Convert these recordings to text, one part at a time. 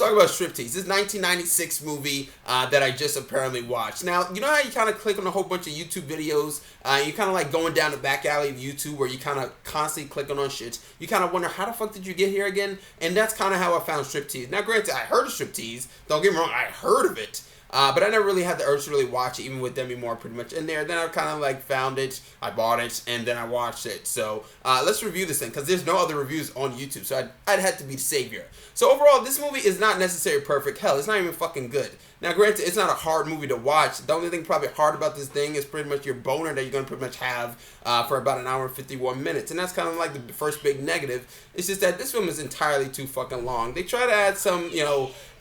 talk about Striptease. This 1996 movie that I just apparently watched. Now, you know how you kind of click on a whole bunch of YouTube videos? You kind of like going down the back alley of YouTube where you kind of constantly clicking on shit. You kind of wonder, how the fuck did you get here again? And that's kind of how I found Striptease. Now, granted, I heard of Striptease. Don't get me wrong, I heard of it. But I never really had the urge to really watch it, even with Demi Moore pretty much in there. Then I kind of like found it, I bought it, and then I watched it. So let's review this thing, because there's no other reviews on YouTube, so I'd had to be the savior. So overall, this movie is not necessarily perfect. Hell, it's not even fucking good. Now, granted, it's not a hard movie to watch. The only thing probably hard about this thing is pretty much your boner that you're going to pretty much have for about an hour and 51 minutes. And that's kind of like the first big negative. It's just that this film is entirely too fucking long. They try to add some,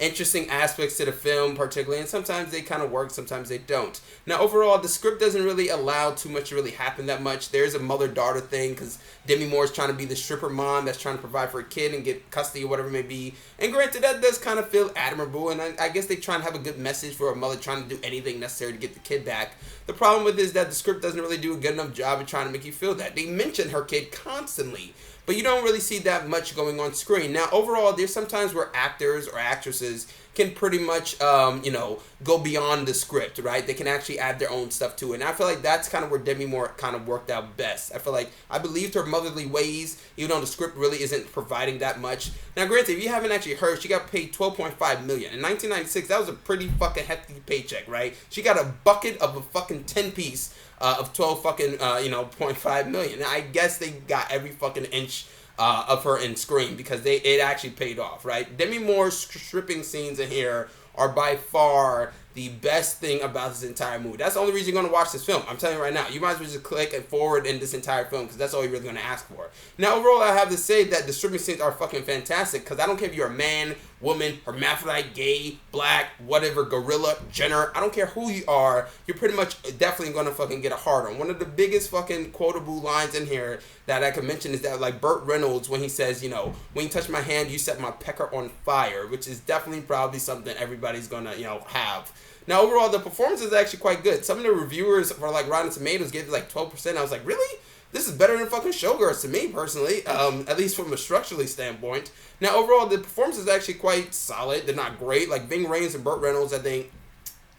interesting aspects to the film, particularly, and sometimes they kind of work, sometimes they don't. Now, overall, the script doesn't really allow too much to really happen that much. There's a mother-daughter thing, because Demi Moore is trying to be the stripper mom that's trying to provide for a kid and get custody or whatever it may be. And granted, that does kind of feel admirable, and I guess they try and have a good message for a mother trying to do anything necessary to get the kid back. The problem with it is that the script doesn't really do a good enough job of trying to make you feel that. They mention her kid constantly, but you don't really see that much going on screen. Now, overall, there's sometimes where actors or actresses can pretty much, go beyond the script, right? They can actually add their own stuff to it. And I feel like that's kind of where Demi Moore kind of worked out best. I feel like I believed her motherly ways, even though the script really isn't providing that much. Now, granted, if you haven't actually heard, she got paid $12.5 million. In 1996, that was a pretty fucking hefty paycheck, right? She got a bucket of a fucking 10-piece of 12 fucking, $0.5 million. And I guess they got every fucking inch of her in screen, because it actually paid off, right? Demi Moore's stripping scenes in here are by far the best thing about this entire movie. That's the only reason you're going to watch this film. I'm telling you right now. You might as well just click and forward in this entire film, because that's all you're really going to ask for. Now, overall, I have to say that the stripping scenes are fucking fantastic, because I don't care if you're a man, woman, hermaphrodite, gay, black, whatever, gorilla, Jenner. I don't care who you are. You're pretty much definitely going to fucking get a hard on. One of the biggest fucking quotable lines in here that I can mention is that, like, Burt Reynolds, when he says, when you touch my hand, you set my pecker on fire, which is definitely probably something everybody's going to, have. Now, overall, the performance is actually quite good. Some of the reviewers for, like, Rotten Tomatoes gave it, like, 12%. I was like, really? This is better than fucking Showgirls to me, personally, at least from a structurally standpoint. Now, overall, the performance is actually quite solid. They're not great. Like, Ving Rhames and Burt Reynolds, I think,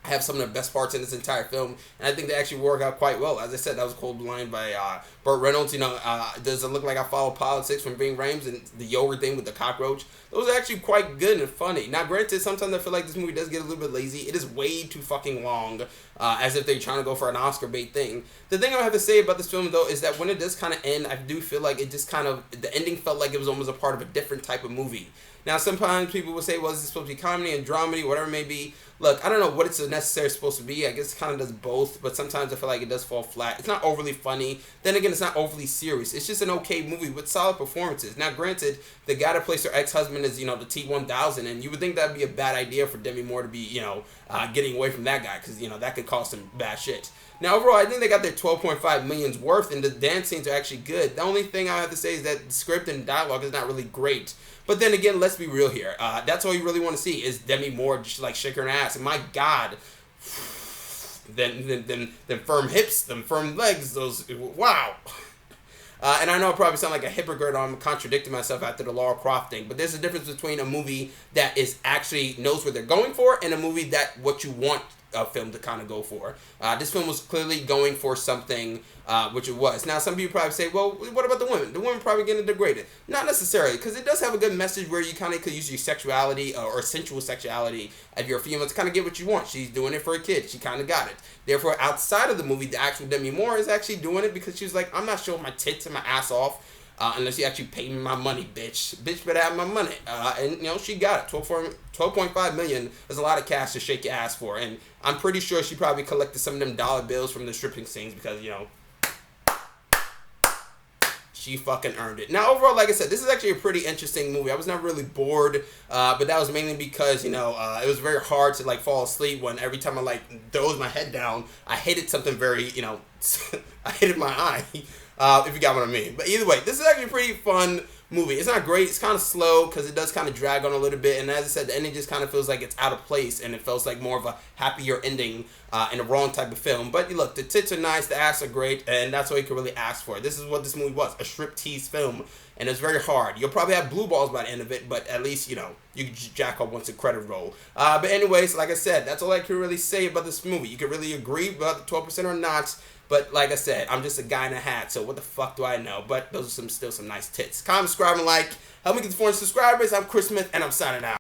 have some of the best parts in this entire film, and I think they actually work out quite well. As I said, that was Cold Blind by Burt Reynolds. Does it look like I follow politics from Ving Rhames, and the yogurt thing with the cockroach? Those are actually quite good and funny. Now, granted, sometimes I feel like this movie does get a little bit lazy. It is way too fucking long, as if they're trying to go for an Oscar bait thing. The thing I have to say about this film, though, is that when it does kind of end, I do feel like it just kind of, the ending felt like it was almost a part of a different type of movie. Now, sometimes people will say, well, is this supposed to be comedy and dramedy, whatever it may be. Look, I don't know what it's necessarily supposed to be. I guess it kind of does both, but sometimes I feel like it does fall flat. It's not overly funny. Then again, it's not overly serious. It's just an okay movie with solid performances. Now, granted, the guy that plays her ex-husband is, the T-1000, and you would think that would be a bad idea for Demi Moore to be, getting away from that guy, because, that could cause some bad shit. Now, overall, I think they got their $12.5 million's worth, and the dance scenes are actually good. The only thing I have to say is that the script and dialogue is not really great. But then again, let's be real here. That's all you really want to see is Demi Moore just like shake her ass. And my God, then firm hips, them firm legs, those, wow. And I know I probably sound like a hypocrite. I'm contradicting myself after the Lara Croft thing, but there's a difference between a movie that is actually knows what they're going for and a movie that what you want a film to kind of go for. This film was clearly going for something, which it was. Now, some people probably say, well, what about the women? The women probably getting degraded. Not necessarily, because it does have a good message where you kind of could use your sexuality or sensual sexuality if you're a female to kind of get what you want. She's doing it for a kid. She kind of got it. Therefore, outside of the movie, the actual Demi Moore is actually doing it because she's like, I'm not showing my tits and my ass off unless you actually pay me my money, bitch. Bitch better have my money. And, she got it. $12.5 million is a lot of cash to shake your ass for. And I'm pretty sure she probably collected some of them dollar bills from the stripping scenes because, she fucking earned it. Now, overall, like I said, this is actually a pretty interesting movie. I was not really bored, but that was mainly because, it was very hard to, like, fall asleep when every time I, like, dozed my head down, I hated something very, I hated my eye. If you got what I mean. But either way, this is actually a pretty fun movie. It's not great. It's kind of slow because it does kind of drag on a little bit. And as I said, the ending just kind of feels like it's out of place, and it feels like more of a happier ending in the wrong type of film. But look, the tits are nice, the ass are great, and that's all you can really ask for. This is what this movie was, a striptease film. And it's very hard. You'll probably have blue balls by the end of it, but at least, you can jack up once the credit roll. But anyways, like I said, that's all I can really say about this movie. You can really agree about the 12% or not, but like I said, I'm just a guy in a hat, so what the fuck do I know? But those are still some nice tits. Comment, subscribe, and like. Help me get to 400 subscribers. I'm Chris Smith, and I'm signing out.